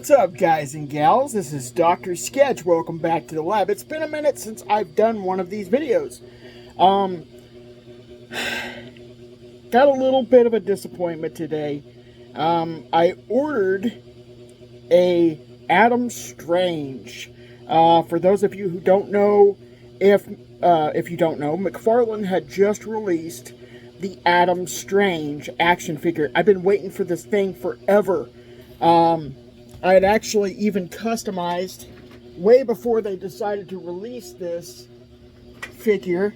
What's up, guys and gals? This is Dr. Sketch. Welcome back to the lab. It's been a minute since I've done one of these videos. Got a little bit of a disappointment today. I ordered a Adam Strange. For those of you who don't know, if you don't know, McFarlane had just released the Adam Strange action figure. I've been waiting for this thing forever. I had actually even customized way before they decided to release this figure.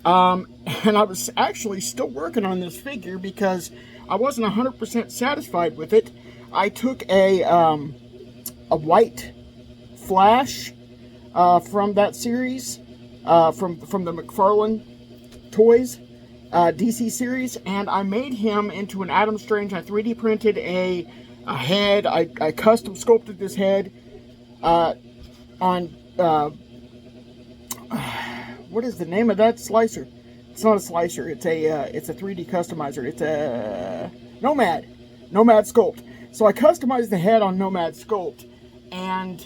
And I was actually still working on this figure because I wasn't 100% satisfied with it. I took a white Flash from that series, from the McFarlane Toys DC series, and I made him into an Adam Strange. I 3D printed a head. I custom sculpted this head on what is the name of that slicer? It's not a slicer. It's a 3D customizer. It's a Nomad Sculpt. So I customized the head on Nomad Sculpt, and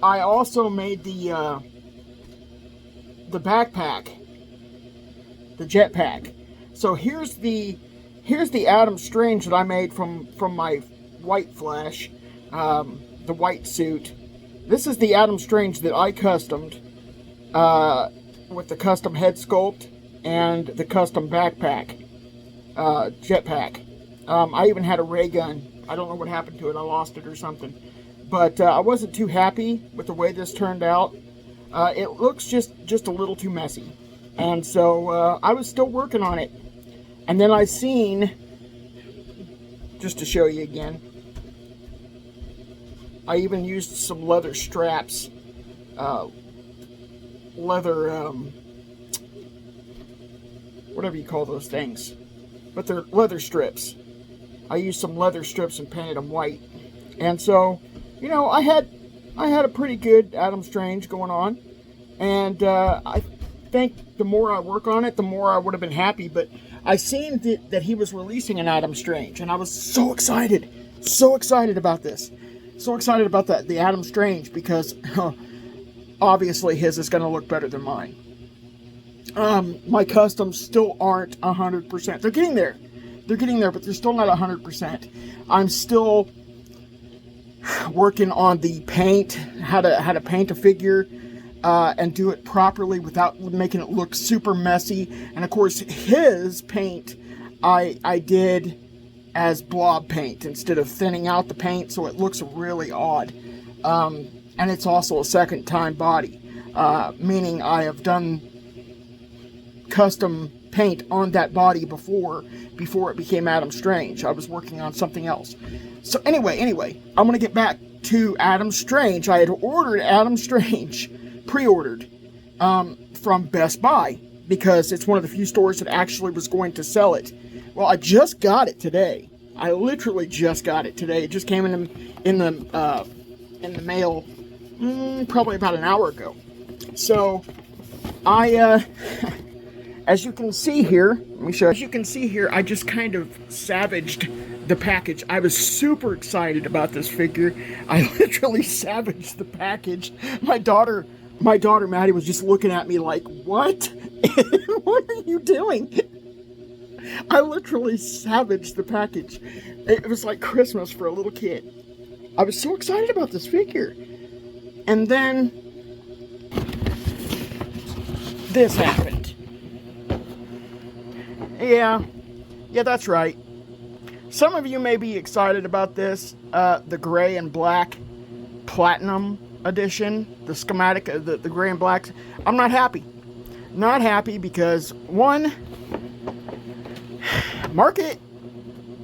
I also made the backpack, the jetpack. So here's the Adam Strange that I made from my white Flash, the white suit. This is the Adam Strange that I customed with the custom head sculpt and the custom backpack, jetpack. I even had a ray gun. I don't know what happened to it. I lost it or something. But I wasn't too happy with the way this turned out. It looks just a little too messy. And so I was still working on it. And then I seen, just to show you again, I even used some leather straps, leather, whatever you call those things, but they're leather strips. I used some leather strips and painted them white. And so, you know, I had a pretty good Adam Strange going on, and I think the more I work on it, the more I would have been happy. But I seen that he was releasing an Adam Strange, and I was so excited about this. So excited about the Adam Strange, because obviously his is going to look better than mine. My customs still aren't 100%. They're getting there, but they're still not 100%. I'm still working on the paint, how to paint a figure, and do it properly without making it look super messy. And of course, his paint I did as blob paint instead of thinning out the paint, so it looks really odd. And it's also a second time body, meaning I have done custom paint on that body before it became Adam Strange. I was working on something else. So anyway, I'm going to get back to Adam Strange. I had ordered Adam Strange, pre-ordered, from Best Buy, because it's one of the few stores that actually was going to sell it. Well, I just got it today. I literally just got it today. It just came in the mail probably about an hour ago. So I as you can see here, let me show you. As you can see here, I just kind of savaged the package. I was super excited about this figure. I literally savaged the package. My daughter Maddie was just looking at me like, what? What are you doing? I literally savaged the package. It was like Christmas for a little kid. I was so excited about this figure. And then this happened. Yeah, that's right. Some of you may be excited about this, the gray and black platinum edition, the schematic, the gray and black. I'm not happy. Not happy because, one,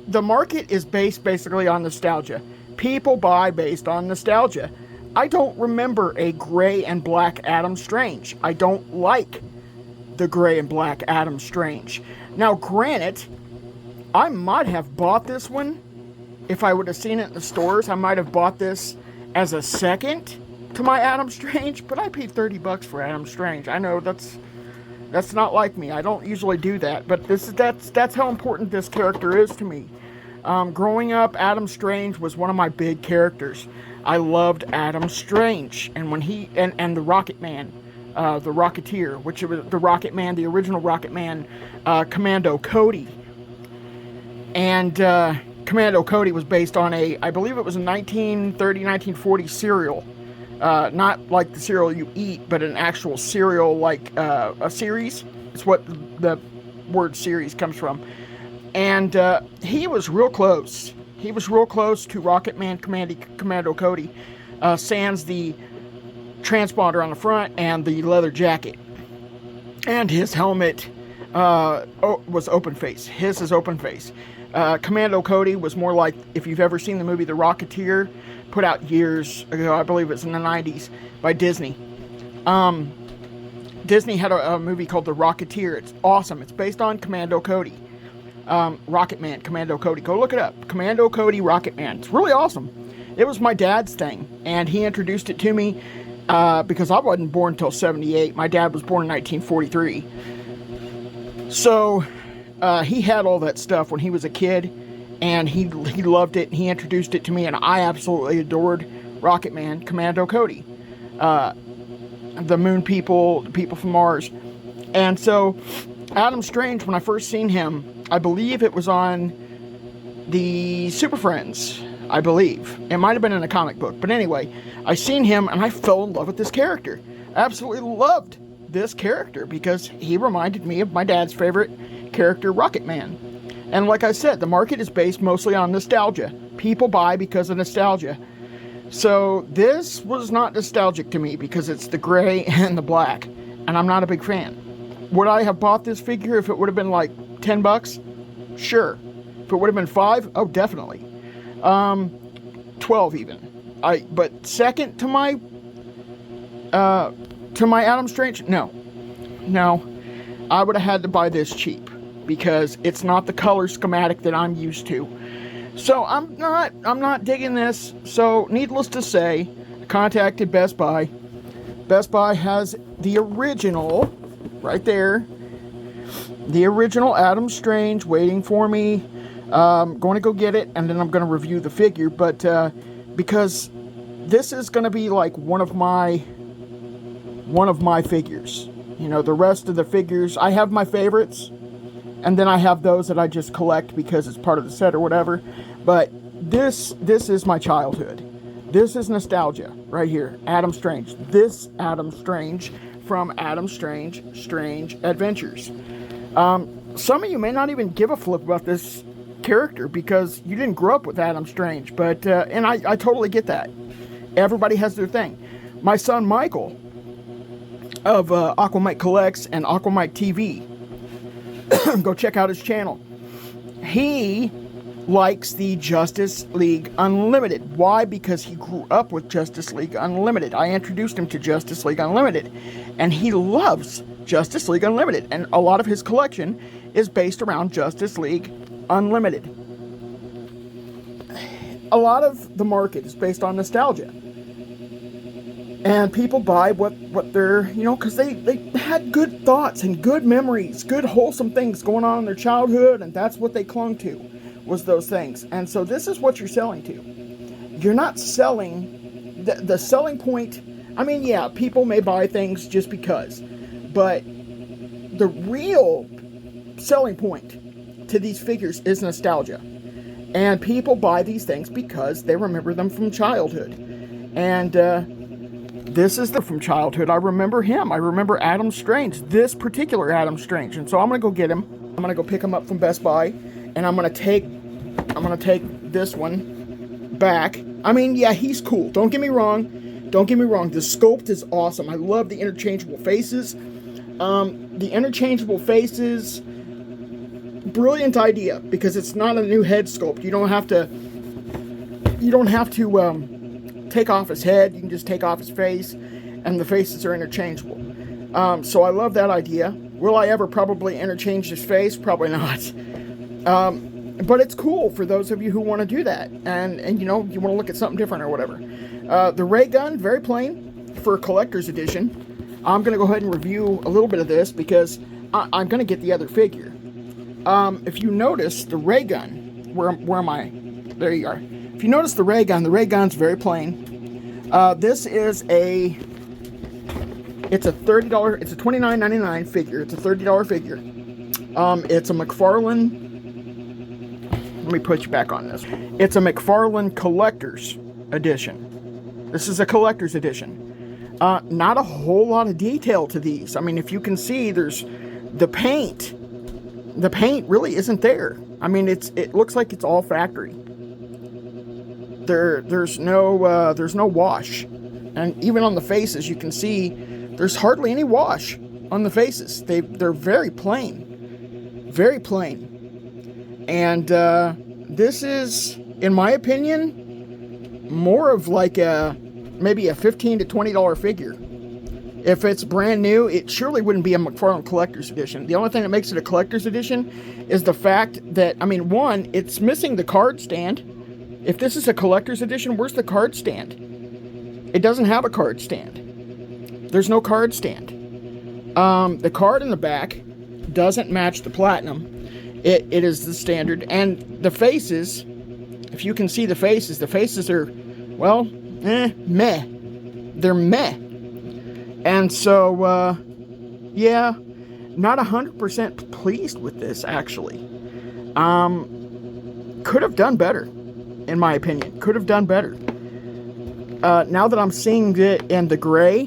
the market is based basically on nostalgia. People buy based on nostalgia. I don't remember a gray and black Adam Strange. I don't like the gray and black Adam Strange. Now, granted, I might have bought this one if I would have seen it in the stores. I might have bought this as a second to my Adam Strange, but I paid $30 for Adam Strange. I know that's not like me. I don't usually do that, but that's how important this character is to me. Growing up, Adam Strange was one of my big characters. I loved Adam Strange, and when he and the Rocket Man, the Rocketeer, which was the Rocket Man, the original Rocket Man, Commando Cody, and Commando Cody was based on I believe it was a 1930, 1940 cereal, not like the cereal you eat, but an actual cereal like a series. It's what the word series comes from. And he was real close. He was real close to Rocket Man Commando Cody, sans the transponder on the front and the leather jacket. And his helmet was open face. His is open face. Commando Cody was more like, if you've ever seen the movie The Rocketeer, put out years ago, I believe it's in the 90s, by Disney. Disney had a movie called The Rocketeer. It's awesome. It's based on Commando Cody. Rocket Man, Commando Cody. Go look it up. Commando Cody, Rocket Man. It's really awesome. It was my dad's thing, and he introduced it to me because I wasn't born until 78. My dad was born in 1943. So he had all that stuff when he was a kid, and he loved it, and he introduced it to me, and I absolutely adored Rocket Man, Commando Cody. The moon people, the people from Mars. And so Adam Strange, when I first seen him, I believe it was on the Super Friends, I believe. It might have been in a comic book. But anyway, I seen him and I fell in love with this character. I absolutely loved this character because he reminded me of my dad's favorite character, Rocket Man. And like I said, the market is based mostly on nostalgia. People buy because of nostalgia. So this was not nostalgic to me because it's the gray and the black. And I'm not a big fan. Would I have bought this figure if it would have been like $10? Sure. If it would have been $5? Oh, definitely. 12 even. But second to my Adam Strange? No. I would have had to buy this cheap because it's not the color schematic that I'm used to. So I'm not digging this. So needless to say, I contacted Best Buy. Best Buy has the original right there. The original Adam Strange waiting for me. I'm going to go get it, and then I'm going to review the figure. But because this is going to be like one of my figures. You know, the rest of the figures, I have my favorites, and then I have those that I just collect because it's part of the set or whatever. But this is my childhood. This is nostalgia right here. Adam Strange. This Adam Strange from Adam Strange Strange Adventures. Some of you may not even give a flip about this character because you didn't grow up with Adam Strange, but and I totally get that. Everybody has their thing. My son Michael of Aquamite Collects and Aquamite TV, go check out his channel. He likes the Justice League Unlimited. Why? Because he grew up with Justice League Unlimited. I introduced him to Justice League Unlimited, and he loves Justice League Unlimited, and a lot of his collection is based around Justice League Unlimited. A lot of the market is based on nostalgia, and people buy what they're, you know, because they had good thoughts and good memories, good wholesome things going on in their childhood, and that's what they clung to, was those things. And so this is what you're selling to. You're not selling, the selling point, I mean, yeah, people may buy things just because, but the real selling point to these figures is nostalgia. And people buy these things because they remember them from childhood. And this is from childhood. I remember him. I remember Adam Strange, this particular Adam Strange. And so I'm going to go get him. I'm going to go pick him up from Best Buy, and I'm going to take this one back. I mean, yeah, he's cool. Don't get me wrong. The sculpt is awesome. I love the interchangeable faces. Brilliant idea, because it's not a new head sculpt. You don't have to take off his head. You can just take off his face, and the faces are interchangeable. So I love that idea. Will I ever probably interchange his face? Probably not. But it's cool for those of you who want to do that, and you know, you want to look at something different or whatever. The ray gun, very plain for a collector's edition. I'm going to go ahead and review a little bit of this because I'm going to get the other figure. If you notice, the ray gun where am I? There you are. If you notice the ray gun's very plain. This is it's a $30, it's a $29.99 figure. It's a $30 figure. It's a McFarlane. Let me put you back on this. It's a McFarlane Collector's Edition. This is a Collector's Edition. Not a whole lot of detail to these. I mean, if you can see, there's the paint. The paint really isn't there. I mean, it looks like it's all factory. There's no wash, and even on the faces, you can see there's hardly any wash on the faces. They're very plain, and this is, in my opinion, more of like maybe a $15 to $20 figure. If it's brand new, it surely wouldn't be a McFarlane Collector's Edition. The only thing that makes it a Collector's Edition is the fact that, I mean, one, it's missing the card stand. If this is a Collector's Edition, where's the card stand? It doesn't have a card stand. There's no card stand. The card in the back doesn't match the Platinum. It is the standard. And the faces, if you can see the faces are, well, meh. They're meh. And so, yeah, not 100% pleased with this, actually. Could have done better, in my opinion. Could have done better. Now that I'm seeing it in the gray,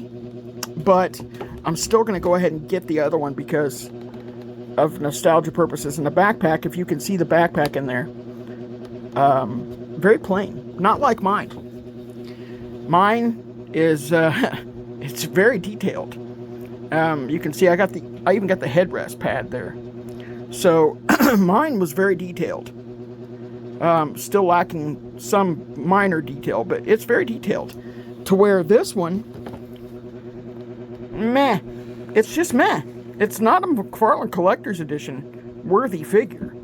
but I'm still going to go ahead and get the other one because of nostalgia purposes. And the backpack, if you can see the backpack in there, very plain. Not like mine. Mine is... it's very detailed. You can see I even got the headrest pad there. So mine was very detailed. Still lacking some minor detail, but it's very detailed. To where this one, meh. It's just meh. It's not a McFarlane Collector's Edition worthy figure.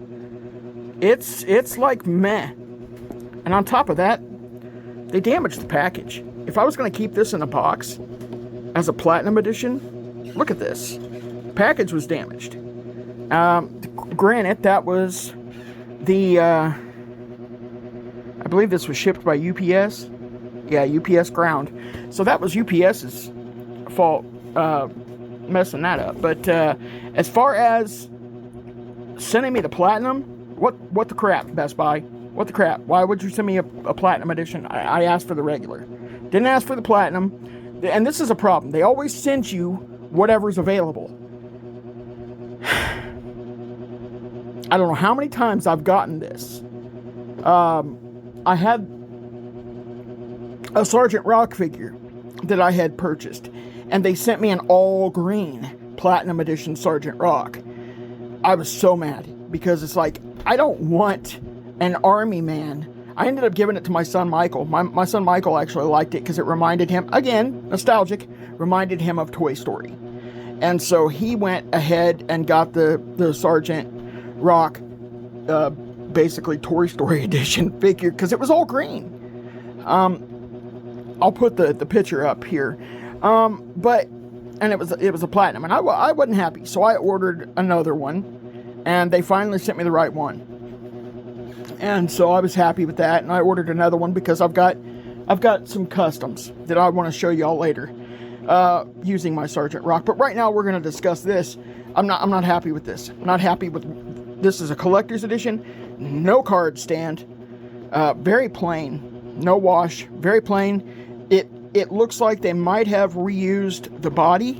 It's like meh. And on top of that, they damaged the package. If I was going to keep this in a box as a Platinum Edition, look at this. Package was damaged. Granted, that was the, I believe this was shipped by UPS. Yeah, UPS ground. So that was UPS's fault, messing that up. But as far as sending me the Platinum, what the crap, Best Buy? What the crap? Why would you send me a Platinum Edition? I asked for the regular. Didn't ask for the Platinum. And this is a problem. They always send you whatever's available. I don't know how many times I've gotten this. I had a Sergeant Rock figure that I had purchased, and they sent me an all green Platinum Edition Sergeant Rock. I was so mad because it's like, I don't want an army man. I ended up giving it to my son Michael. My son Michael actually liked it because it reminded him, again, nostalgic, reminded him of Toy Story. And so he went ahead and got the Sergeant Rock, basically Toy Story edition figure because it was all green. I'll put the picture up here. And it was a Platinum, and I wasn't happy, so I ordered another one, and they finally sent me the right one. And so I was happy with that, and I ordered another one because I've got some customs that I want to show y'all later, using my Sergeant Rock. But right now we're going to discuss this. I'm not happy with this. I'm not happy with this. Is a collector's edition, no card stand, very plain, no wash, very plain. It looks like they might have reused the body.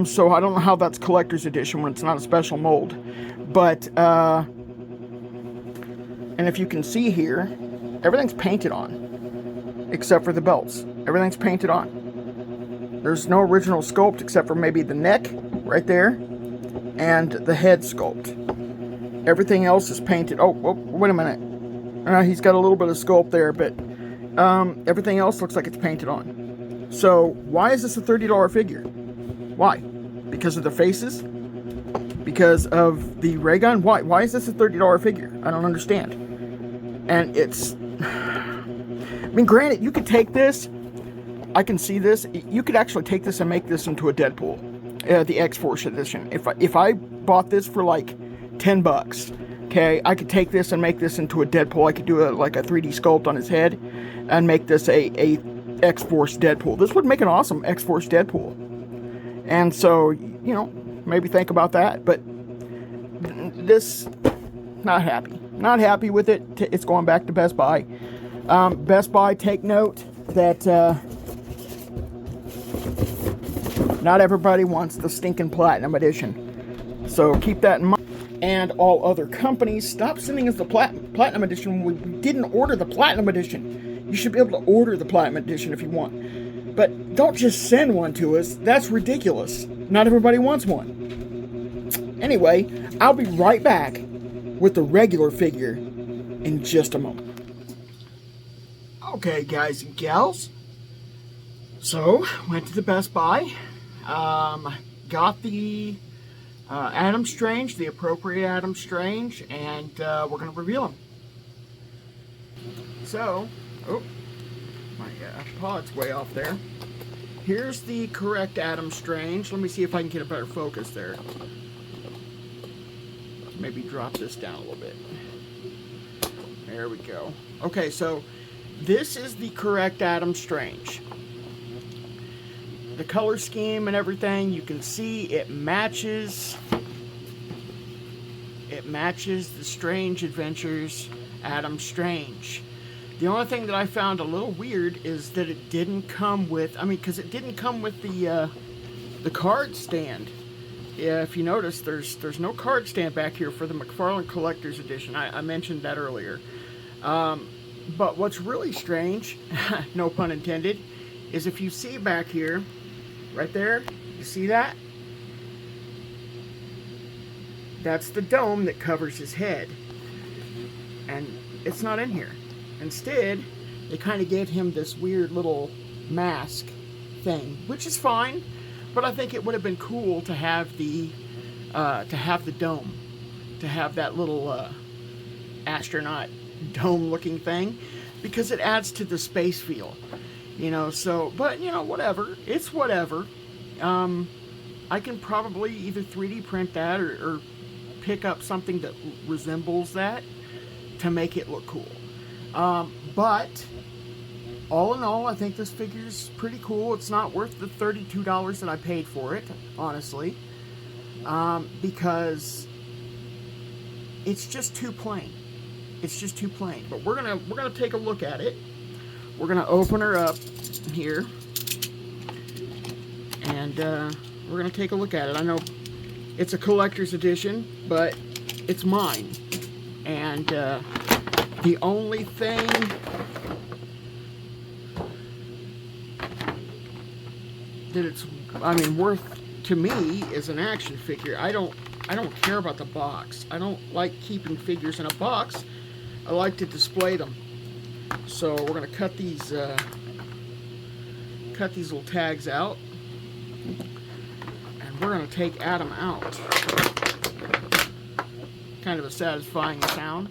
So I don't know how that's collector's edition when it's not a special mold, but. And if you can see here, everything's painted on, except for the belts. Everything's painted on. There's no original sculpt except for maybe the neck right there and the head sculpt. Everything else is painted. Oh, wait a minute. He's got a little bit of sculpt there, but everything else looks like it's painted on. So why is this a $30 figure? Why? Because of the faces? Because of the ray gun? Why is this a $30 figure? I don't understand. And it's, I mean, granted, you could take this, I can see this, you could actually take this and make this into a Deadpool, the X-Force edition. If I bought this for like $10, Okay, I could take this and make this into a Deadpool. I could do like a 3D sculpt on his head and make this a X-Force Deadpool. This would make an awesome X-Force Deadpool. And so, you know, maybe think about that. But this, not happy. Not happy with it. It's going back to Best Buy. Best Buy, take note that not everybody wants the stinking Platinum Edition. So keep that in mind. And all other companies, stop sending us the Platinum Edition when we didn't order the Platinum Edition. You should be able to order the Platinum Edition if you want. But don't just send one to us. That's ridiculous. Not everybody wants one. Anyway, I'll be right back with the regular figure in just a moment. Okay, guys and gals. So, went to the Best Buy. Got the Adam Strange, the appropriate Adam Strange, and we're going to reveal him. So, oh, my pod's way off there. Here's the correct Adam Strange. Let me see if I can get a better focus there. Maybe drop this down a little bit. There we go. Okay, so this is the correct Adam Strange. The color scheme and everything, you can see it matches the Strange Adventures Adam Strange. The only thing that I found a little weird is that it didn't come with, because it didn't come with the card stand. Yeah, if you notice, there's no card stand back here for the McFarlane Collector's Edition. I mentioned that earlier. But what's really strange, no pun intended, is if you see back here, right there, you see that? That's the dome that covers his head. And it's not in here. Instead, they kind of gave him this weird little mask thing, which is fine, but I think it would have been cool to have the dome, to have that little astronaut dome-looking thing, because it adds to the space feel, you know. So, but you know, whatever. It's whatever. I can probably either 3D print that or pick up something that resembles that to make it look cool. But all in all, I think this figure's pretty cool. It's not worth the $32 that I paid for it, honestly, because it's just too plain. It's just too plain. But we're gonna take a look at it. We're gonna open her up here, and we're gonna take a look at it. I know it's a collector's edition, but it's mine, and the only thing that it's, worth to me is an action figure. I don't care about the box. I don't like keeping figures in a box. I like to display them. So we're gonna cut these little tags out, and we're gonna take Adam out. Kind of a satisfying sound.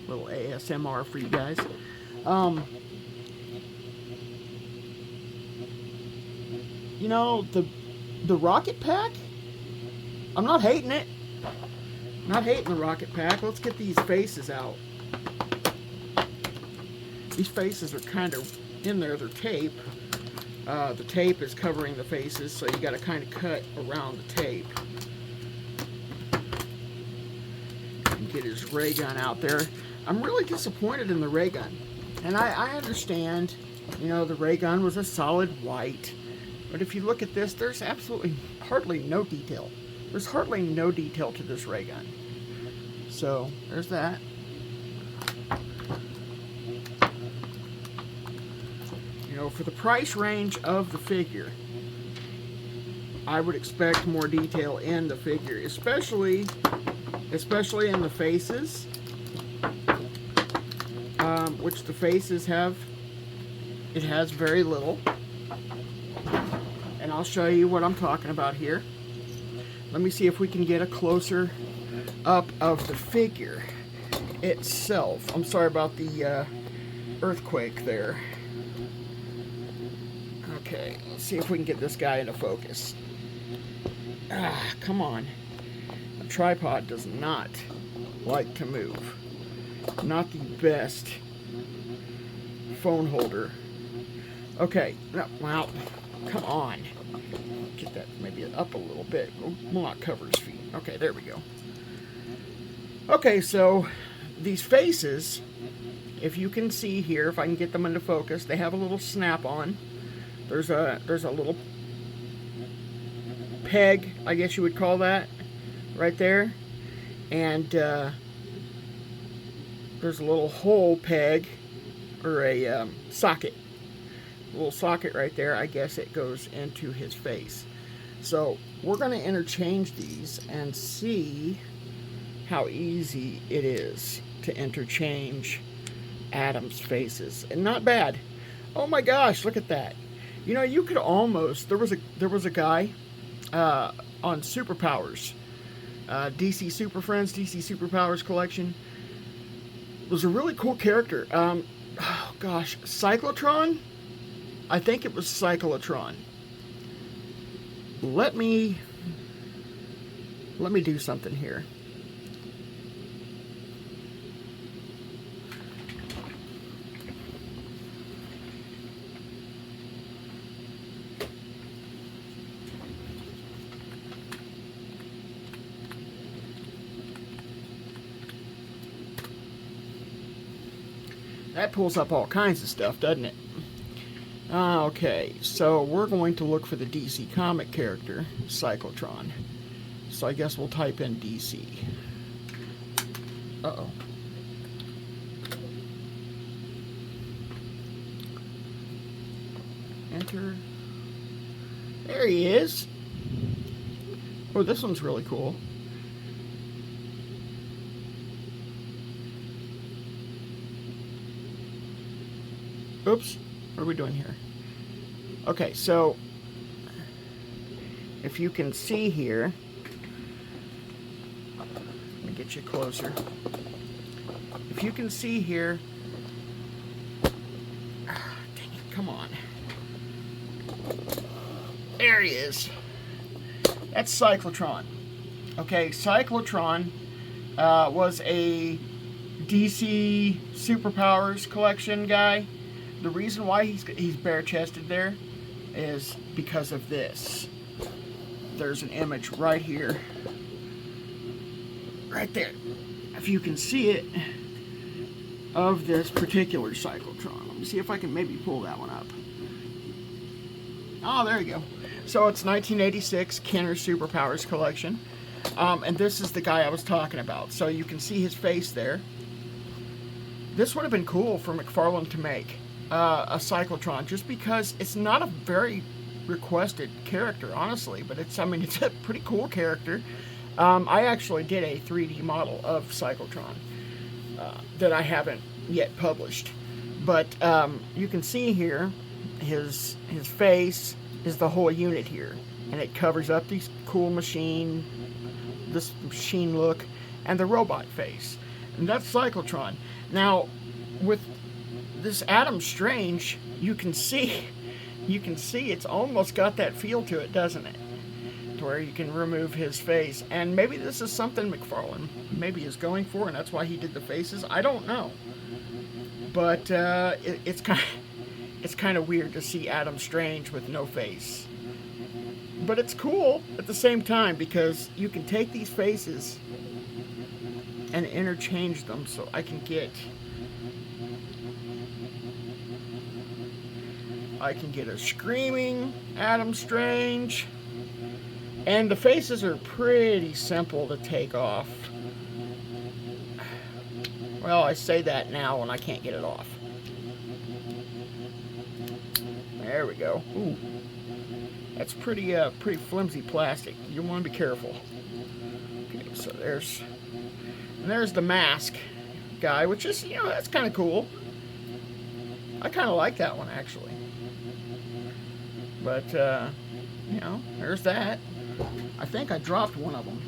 Little ASMR for you guys. You know, the rocket pack, I'm not hating it. Not hating the rocket pack. Let's get these faces out. These faces are kind of in there. They're tape. The tape is covering the faces, so you got to kind of cut around the tape. And get his ray gun out there. I'm really disappointed in the ray gun. And I understand, you know, the ray gun was a solid white. But if you look at this, there's absolutely hardly no detail. There's hardly no detail to this ray gun. So, there's that. You know, for the price range of the figure, I would expect more detail in the figure, especially in the faces, which the faces have, it has very little. And I'll show you what I'm talking about here. Let me see if we can get a closer up of the figure itself. I'm sorry about the earthquake there. Okay, let's see if we can get this guy into focus. Ah, come on. I'm tripod does not like to move. Not the best phone holder. Okay, no, well, come on. Get that maybe up a little bit. We'll not cover his feet. Okay, there we go. Okay, so these faces, if you can see here, if I can get them into focus, they have a little snap-on. There's a little peg, I guess you would call that, right there. And there's a little hole peg, or a socket. A little socket right there. I guess it goes into his face. So we're going to interchange these and see how easy it is to interchange Adam's faces. And not bad. Oh my gosh, look at that. You know, you could almost, there was a guy on Superpowers, DC Super Friends, DC Superpowers collection. It was a really cool character. Oh gosh, Cyclotron? I think it was Cyclotron. Let me do something here. That pulls up all kinds of stuff, doesn't it? Okay, so we're going to look for the DC comic character, Cyclotron. So I guess we'll type in DC. Uh-oh. Enter. There he is. Oh, this one's really cool. Oops. What are we doing here? Okay, so if you can see here, let me get you closer. If you can see here, dang it, come on. There he is. That's Cyclotron. Okay, Cyclotron was a DC Superpowers collection guy. The reason why he's bare-chested there is because of this. There's an image right here. Right there. If you can see it, of this particular Cyclotron. Let me see if I can maybe pull that one up. Oh, there you go. So it's 1986 Kenner Superpowers collection. And this is the guy I was talking about. So you can see his face there. This would have been cool for McFarlane to make. A Cyclotron, just because it's not a very requested character, honestly, but it's a pretty cool character. I actually did a 3D model of Cyclotron that I haven't yet published, but you can see here his face is the whole unit here, and it covers up this machine look and the robot face, and that's Cyclotron. Now with this Adam Strange, you can see it's almost got that feel to it, doesn't it? To where you can remove his face, and maybe this is something McFarlane maybe is going for, and that's why he did the faces. I don't know, but it's kind of weird to see Adam Strange with no face. But it's cool at the same time because you can take these faces and interchange them, so I can get a screaming Adam Strange, and the faces are pretty simple to take off. Well, I say that now and I can't get it off. There we go. Ooh, that's pretty flimsy plastic. You want to be careful. Okay, so there's the mask guy, which is, that's kind of cool. I kind of like that one actually. But, there's that. I think I dropped one of them.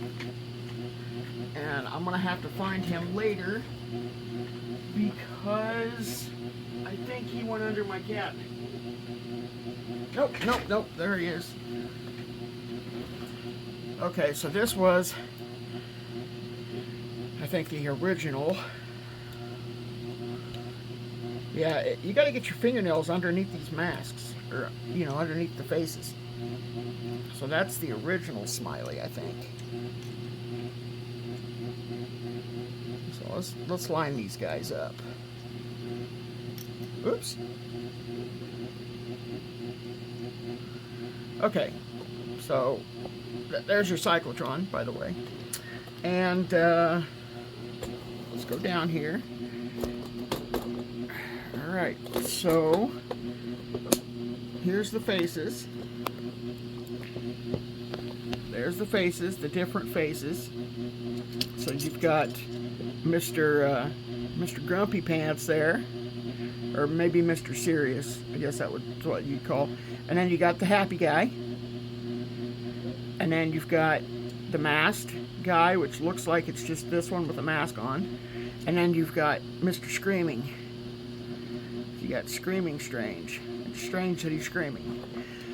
And I'm going to have to find him later because I think he went under my cabinet. Nope, there he is. Okay, so this was think the original. Yeah, you got to get your fingernails underneath these masks, or underneath the faces. So that's the original Smiley, I think. So let's line these guys up. Oops. Okay, so there's your cyclotron, by the way. And let's go down here. Alright, so here's the faces. There's the faces, the different faces. So you've got Mr. Grumpy Pants there. Or maybe Mr. Serious. I guess that was what you'd call. And then you got the happy guy. And then you've got the masked guy, which looks like it's just this one with a mask on. And then you've got Mr. Screaming. You got Screaming Strange. It's strange that he's screaming.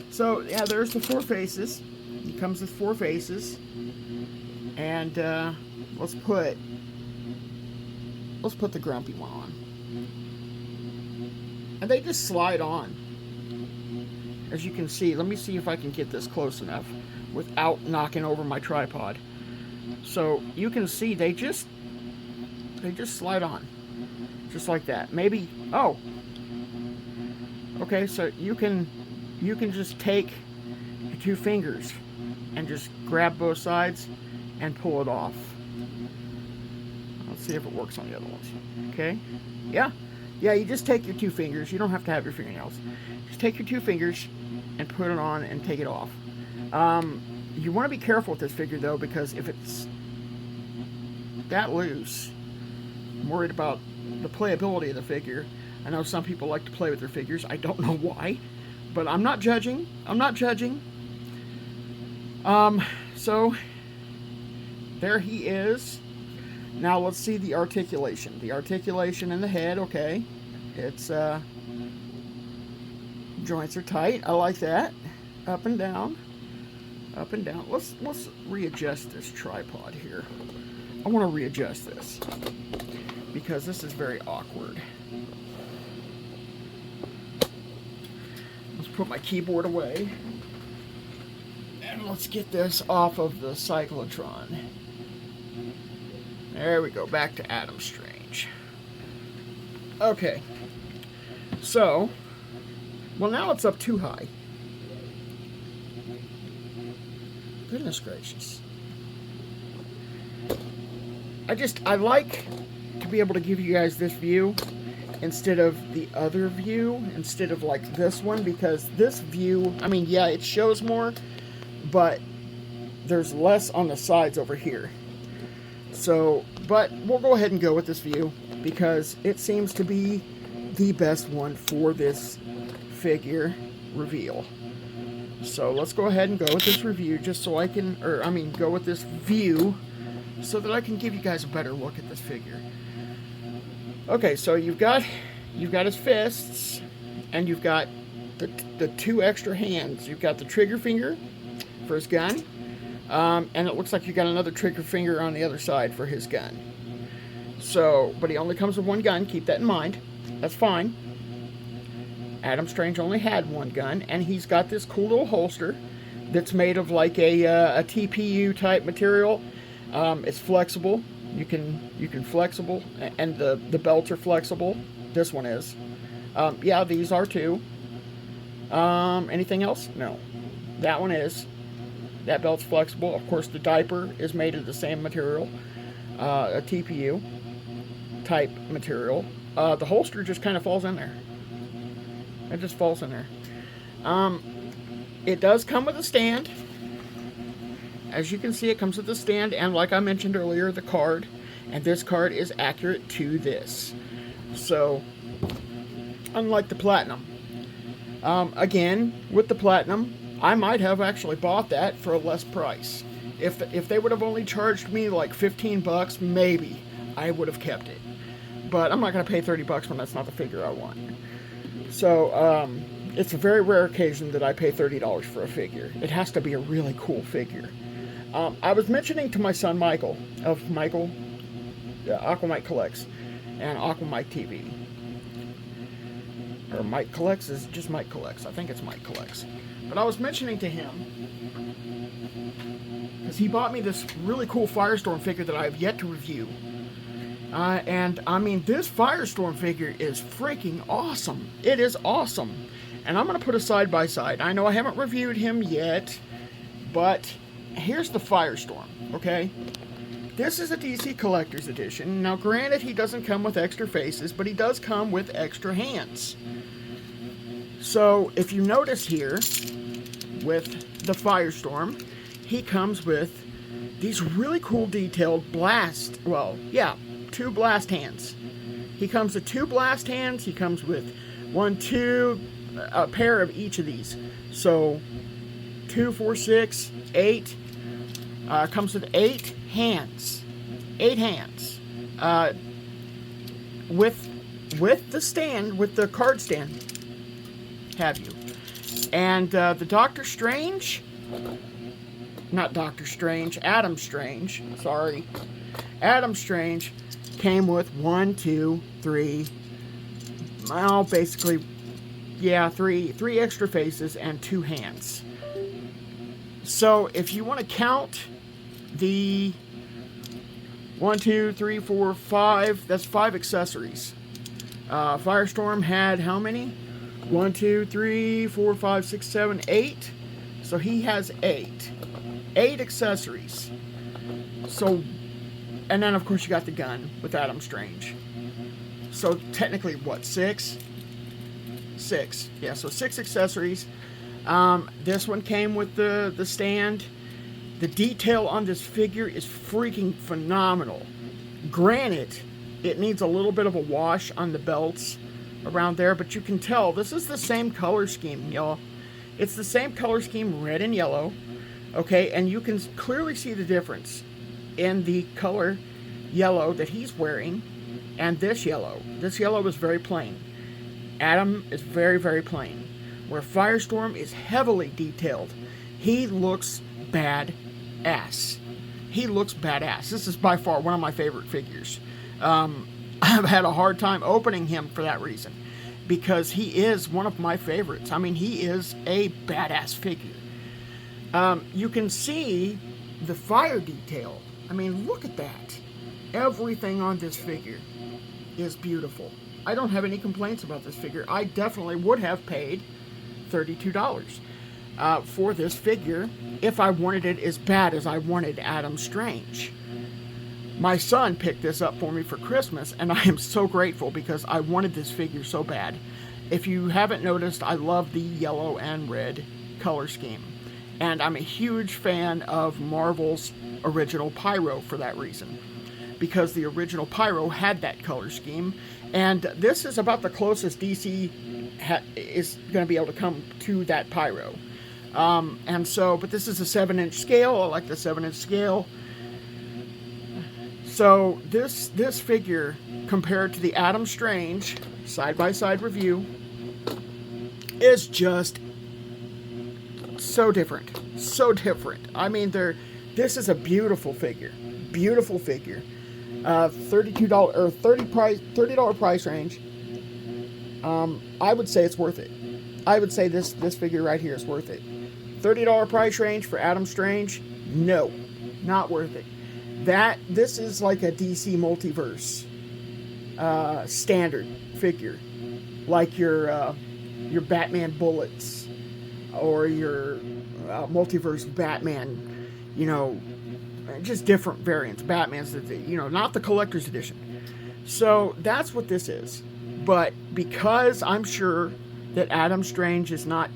So, yeah, there's the four faces. He comes with four faces. And let's put the grumpy one on. And they just slide on. As you can see, let me see if I can get this close enough without knocking over my tripod. So you can see they just slide on. Just like that. Maybe, oh. Okay, so you can just take your two fingers and just grab both sides and pull it off. Let's see if it works on the other ones. Okay? Yeah, you just take your two fingers. You don't have to have your fingernails. Just take your two fingers and put it on and take it off. You want to be careful with this figure, though, because if it's that loose, I'm worried about the playability of the figure. I know some people like to play with their figures. I don't know why, but I'm not judging. So there he is. Now let's see the articulation. The articulation in the head, okay. It's joints are tight. I like that. Up and down. Up and down. Let's readjust this tripod here. I want to readjust this because this is very awkward. Let's put my keyboard away. And let's get this off of the cyclotron. There we go, back to Adam Strange. Okay, so, well, now it's up too high. Goodness gracious. I like to be able to give you guys this view instead of the other view, instead of like this one, because this view, I mean, yeah, it shows more, but there's less on the sides over here. So, but we'll go ahead and go with this view because it seems to be the best one for this figure reveal. So let's go ahead and go with this review just so I can, go with this view so that I can give you guys a better look at this figure. Okay, so you've got his fists and you've got the two extra hands. You've got the trigger finger for his gun. And it looks like you got another trigger finger on the other side for his gun. So, but he only comes with one gun. Keep that in mind. That's fine. Adam Strange only had one gun, and he's got this cool little holster that's made of like a TPU type material. It's flexible. You can flexible, and the belts are flexible. This one is. Yeah, these are too. Anything else? No. That one is. That belt's flexible. Of course, the diaper is made of the same material, a TPU type material. The holster just kind of falls in there. It just falls in there. It does come with a stand. As you can see, it comes with a stand, and like I mentioned earlier, the card. And this card is accurate to this. So, unlike the Platinum. Again, with the Platinum, I might have actually bought that for a less price. If they would have only charged me like $15, maybe I would have kept it. But I'm not going to pay $30 when that's not the figure I want. So, it's a very rare occasion that I pay $30 for a figure. It has to be a really cool figure. I was mentioning to my son Michael, of Michael Aquamite Collects and Aquamite TV. Or Mike Collects is just Mike Collects. I think it's Mike Collects. But I was mentioning to him, because he bought me this really cool Firestorm figure that I have yet to review. And I mean, this Firestorm figure is freaking awesome. It is awesome. And I'm going to put a side by side. I know I haven't reviewed him yet, but here's the Firestorm, okay? This is a DC Collector's Edition. Now, granted, he doesn't come with extra faces, but he does come with extra hands. So, if you notice here, with the Firestorm, he comes with these really cool detailed two blast hands. He comes with 2 blast hands. He comes with 1, 2, a pair of each of these. So, 2, 4, 6, 8. Comes with 8 hands. 8 hands. With the stand, with the card stand, have you. And the Doctor Strange, not Doctor Strange, Adam Strange, sorry. Adam Strange came with 1, 2, 3, well, basically, yeah, three extra faces and 2 hands. So if you want to count the 1, 2, 3, 4, 5, that's 5 accessories. Firestorm had how many? 1, 2, 3, 4, 5, 6, 7, 8. So he has 8. 8 accessories. So, and then of course you got the gun with Adam Strange. So technically what, 6? 6. Yeah, so 6 accessories. This one came with the stand. The detail on this figure is freaking phenomenal. Granted, it needs a little bit of a wash on the belts around there, but you can tell this is the same color scheme, y'all. It's the same color scheme, red and yellow, okay? And you can clearly see the difference in the color yellow that he's wearing and this yellow. This yellow is very plain. Adam is very, very plain. Where Firestorm is heavily detailed. He looks badass. He looks badass. This is by far one of my favorite figures. I've had a hard time opening him for that reason, because he is one of my favorites. I mean, he is a badass figure. You can see the fire detail. I mean, look at that. Everything on this figure is beautiful. I don't have any complaints about this figure. I definitely would have paid $32 for this figure if I wanted it as bad as I wanted Adam Strange. My son picked this up for me for Christmas, and I am so grateful because I wanted this figure so bad. If you haven't noticed, I love the yellow and red color scheme. And I'm a huge fan of Marvel's original Pyro for that reason, because the original Pyro had that color scheme, and this is about the closest DC is going to be able to come to that Pyro. And so, but this is a 7-inch scale. I like the 7-inch scale. So this figure, compared to the Adam Strange side-by-side review, is just so different. So different. I mean, this is a beautiful figure. Beautiful figure. $32 or $30 price range. I would say it's worth it. I would say this figure right here is worth it. $30 price range for Adam Strange? No, not worth it. This is like a DC multiverse standard figure, like your Batman Bullets or your multiverse Batman, just different variants. Batman's, not the collector's edition. So that's what this is. But because I'm sure that Adam Strange is not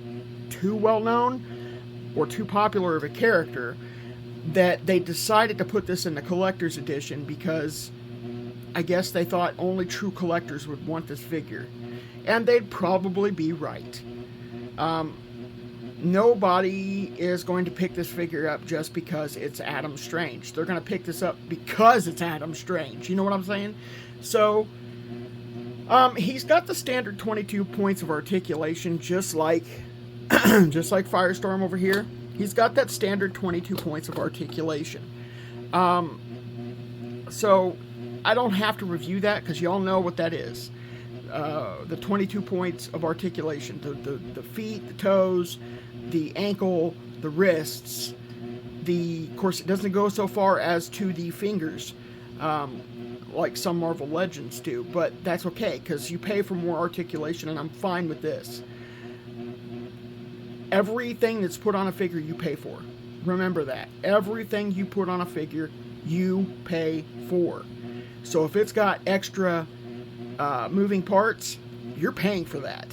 too well known or too popular of a character, that they decided to put this in the collector's edition because I guess they thought only true collectors would want this figure. And they'd probably be right. Nobody is going to pick this figure up just because it's Adam Strange. They're going to pick this up because it's Adam Strange. You know what I'm saying? So, he's got the standard 22 points of articulation, just like Firestorm over here. He's got that standard 22 points of articulation. So I don't have to review that because y'all know what that is. The 22 points of articulation, the feet, the toes, the ankle, the wrists. Of course, it doesn't go so far as to the fingers, like some Marvel Legends do, but that's okay because you pay for more articulation, and I'm fine with this. Everything that's put on a figure, you pay for. Remember that. Everything you put on a figure, you pay for. So if it's got extra moving parts, you're paying for that.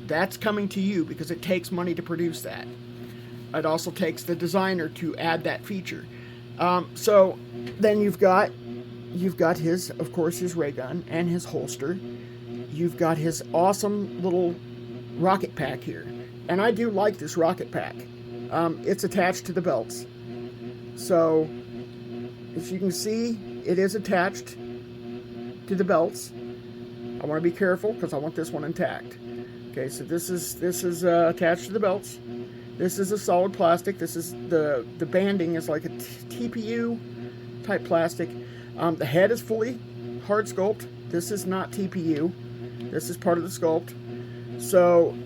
That's coming to you because it takes money to produce that. It also takes the designer to add that feature. So then you've got his, of course, his ray gun and his holster. You've got his awesome little rocket pack here. And I do like this rocket pack. It's attached to the belts. So, as you can see, it is attached to the belts. I want to be careful because I want this one intact. Okay, so this is attached to the belts. This is a solid plastic. This is the banding is like a TPU type plastic. The head is fully hard sculpt. This is not TPU. This is part of the sculpt. So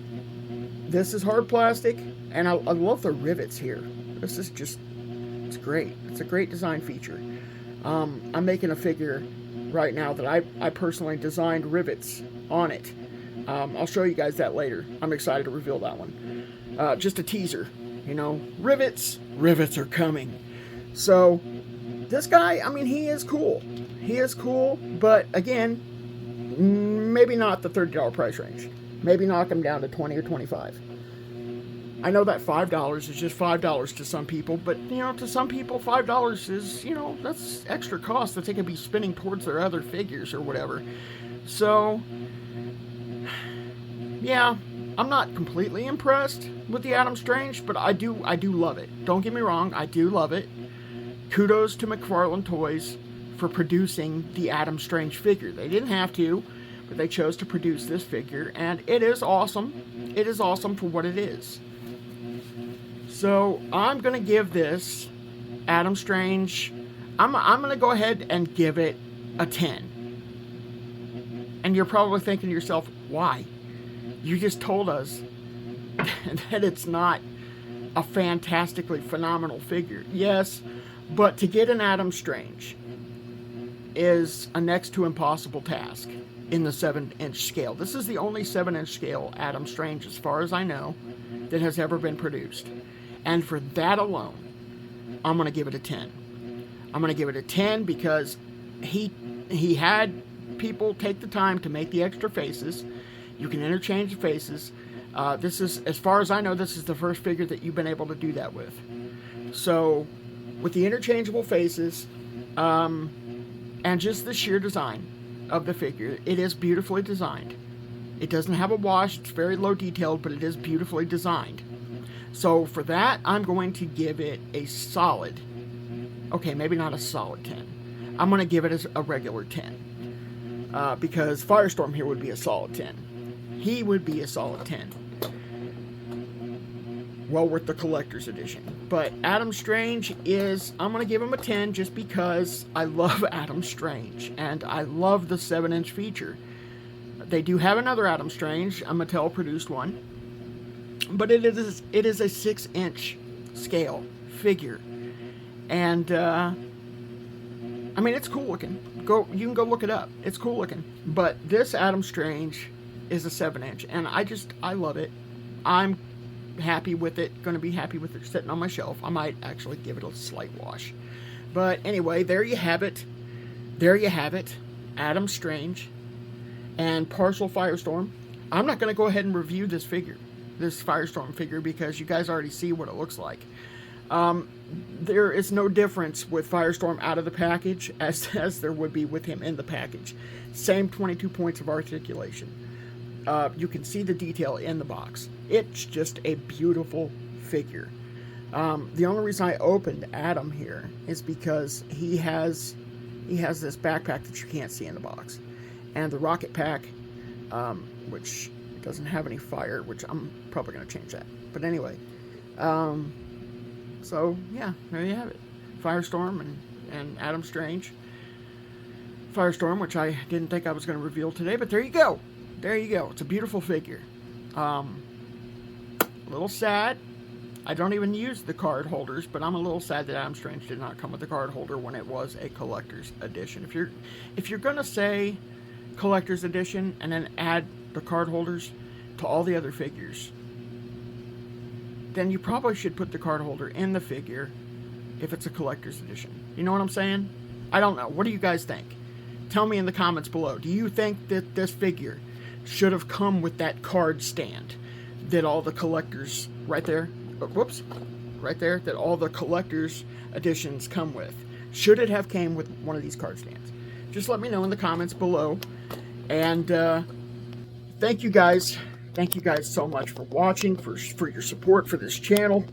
this is hard plastic, and I love the rivets here. This is just, it's great. It's a great design feature. I'm making a figure right now that I personally designed rivets on it. I'll show you guys that later. I'm excited to reveal that one. Just a teaser, you know, rivets are coming. So this guy, I mean, he is cool. He is cool, but again, maybe not the $30 price range. Maybe knock him down to $20 or $25. I know that $5 is just $5 to some people, but, you know, to some people, $5 is, you know, that's extra cost that they could be spending towards their other figures or whatever. So, yeah, I'm not completely impressed with the Adam Strange, but I do love it. Don't get me wrong, I do love it. Kudos to McFarlane Toys for producing the Adam Strange figure. They didn't have to, but they chose to produce this figure, and it is awesome. It is awesome for what it is. So I'm going to give this Adam Strange, I'm going to go ahead and give it a 10. And you're probably thinking to yourself, why? You just told us that it's not a fantastically phenomenal figure. Yes, but to get an Adam Strange is a next to impossible task in the 7-inch scale. This is the only 7-inch scale Adam Strange, as far as I know, that has ever been produced. And for that alone, I'm going to give it a 10. I'm going to give it a 10 because he had people take the time to make the extra faces. You can interchange the faces. This is, as far as I know, this is the first figure that you've been able to do that with. So, with the interchangeable faces, and just the sheer design of the figure, it is beautifully designed. It doesn't have a wash, it's very low detailed, but it is beautifully designed. So for that, I'm going to give it a solid, okay, maybe not a solid 10. I'm going to give it a regular 10. Because Firestorm here would be a solid 10. He would be a solid 10. Well worth the collector's edition. But Adam Strange is, I'm going to give him a 10 just because I love Adam Strange. And I love the 7-inch feature. They do have another Adam Strange, a Mattel produced one. But it is a 6-inch scale figure. And, I mean, it's cool looking. You can go look it up. It's cool looking. But this Adam Strange is a 7-inch. And I love it. I'm happy with it. Going to be happy with it sitting on my shelf. I might actually give it a slight wash. But anyway, there you have it. There you have it. Adam Strange and partial Firestorm. I'm not going to go ahead and review this figure, this Firestorm figure, because you guys already see what it looks like. There is no difference with Firestorm out of the package as there would be with him in the package. Same 22 points of articulation. You can see the detail in the box. It's just a beautiful figure. The only reason I opened Adam here is because he has this backpack that you can't see in the box. And the rocket pack, which doesn't have any fire, which I'm probably going to change that. But anyway, so yeah, there you have it. Firestorm and Adam Strange. Firestorm, which I didn't think I was going to reveal today, but there you go. There you go. It's a beautiful figure. A little sad. I don't even use the card holders, but I'm a little sad that Adam Strange did not come with the card holder when it was a collector's edition. If you're going to say collector's edition and then add the card holders to all the other figures, then you probably should put the card holder in the figure if it's a collector's edition. You know what I'm saying? I don't know. What do you guys think? Tell me in the comments below. Do you think that this figure should have come with that card stand that all the collectors right there, whoops, right there, that all the collector's editions come with? Should it have came with one of these card stands? Just let me know in the comments below. And thank you guys. Thank you guys so much for watching, for your support for this channel,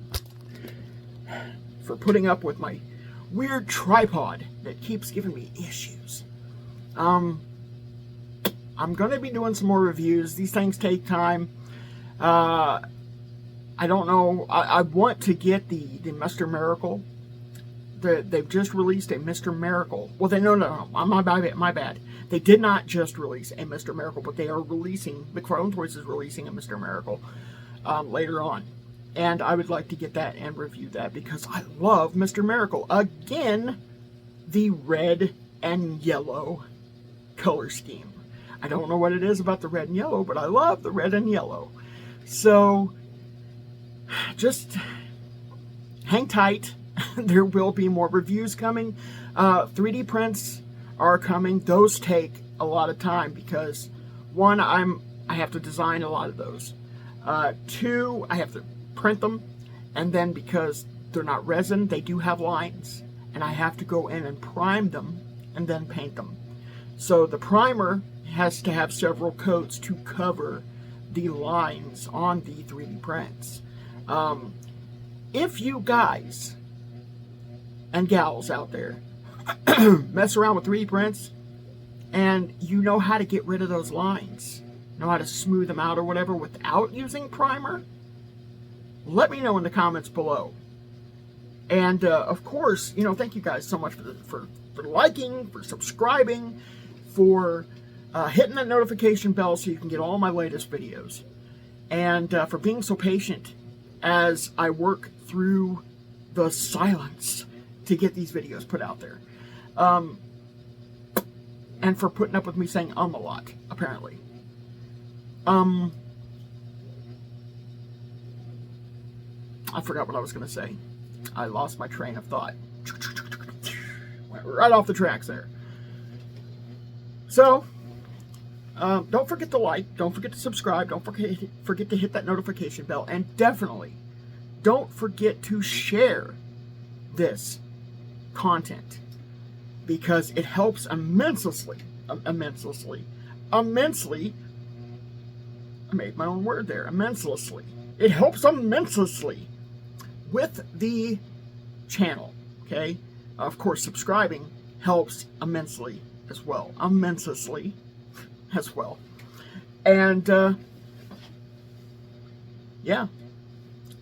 for putting up with my weird tripod that keeps giving me issues. I'm going to be doing some more reviews. These things take time. I don't know. I want to get the Mr. Miracle. They've just released a Mr. Miracle. Well, no. My bad. They did not just release a Mr. Miracle, but they are releasing, McFarlane Toys is releasing a Mr. Miracle later on. And I would like to get that and review that because I love Mr. Miracle. Again, the red and yellow color scheme. I don't know what it is about the red and yellow, but I love the red and yellow. So, just hang tight. There will be more reviews coming. 3D prints are coming. Those take a lot of time because, one, I have to design a lot of those. Two, I have to print them, and then because they're not resin, they do have lines, and I have to go in and prime them and then paint them. So the primer has to have several coats to cover the lines on the 3D prints. If you guys and gals out there mess around with 3D prints and you know how to get rid of those lines, know how to smooth them out or whatever without using primer, let me know in the comments below. And of course, thank you guys so much for liking, for subscribing, for hitting that notification bell so you can get all my latest videos, and for being so patient as I work through the silence to get these videos put out there, and for putting up with me saying a lot, apparently. I forgot what I was going to say. I lost my train of thought. Went right off the tracks there. So, don't forget to like, don't forget to subscribe, don't forget to hit that notification bell, and definitely don't forget to share this content because it helps immensely. I made my own word there, immensely. It helps immensely with the channel, okay? Of course, subscribing helps immensely as well. As well. And, yeah.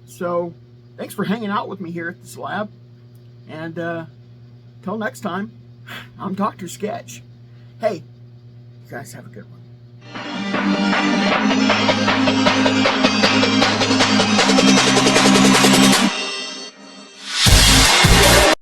So, thanks for hanging out with me here at this lab. And, till next time, I'm Dr. Sketch. Hey, you guys have a good one.